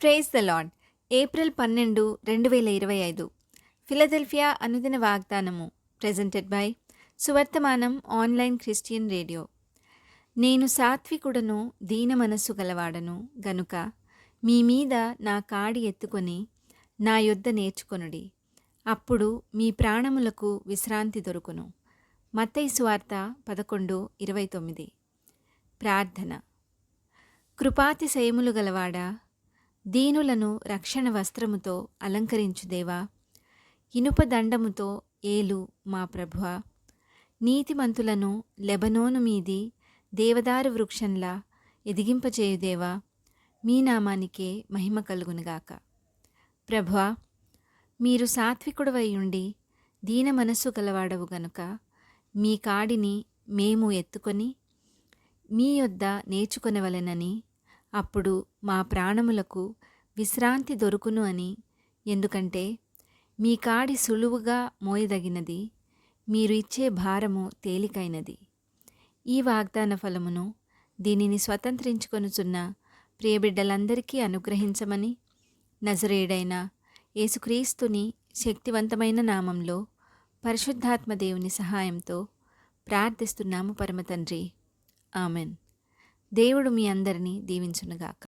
Praise the Lord. April 12, 2025 Philadelphia అనుదిన వాగ్దానము presented by సువర్తమానం ఆన్లైన్ క్రిస్టియన్ రేడియో. నేను సాత్వికుడను దీన మనస్సు గలవాడను గనుక మీ మీద నా కాడి ఎత్తుకొని నా యొద్ద నేర్చుకొనుడి, అప్పుడు మీ ప్రాణములకు విశ్రాంతి దొరుకును. మత్తయి సువార్త 11:29. ప్రార్థన. కృపాతిశయములు గలవాడా, దీనులను రక్షణ వస్త్రముతో అలంకరించు దేవా, ఇనుప దండముతో ఏలు మా ప్రభువా, నీతిమంతులను లెబనోను మీది దేవదారు వృక్షంలా ఎదిగింపచేయుదేవా, మీ నామానికే మహిమ కలుగునుగాక. ప్రభువా, మీరు సాత్వికుడవై ఉండి దీన మనస్సు గలవాడవు గనుక మీ కాడిని మేము ఎత్తుకొని మీ యొద్ద నేర్చుకొనవలెనని, అప్పుడు మా ప్రాణములకు విశ్రాంతి దొరుకును అని. ఎందుకంటే మీ కాడి సులువుగా మోయదగినది, మీరు ఇచ్చే భారము తేలికైనది. ఈ వాగ్దాన ఫలమును దీనిని స్వతంత్రించుకొనుచున్న ప్రియబిడ్డలందరికీ అనుగ్రహించమని నజరేయుడైన యేసుక్రీస్తుని శక్తివంతమైన నామంలో పరిశుద్ధాత్మ దేవుని సహాయంతో ప్రార్థిస్తున్నాము పరమతండ్రి. ఆమెన్. దేవుడు మీ అందరినీ దీవించునుగాక.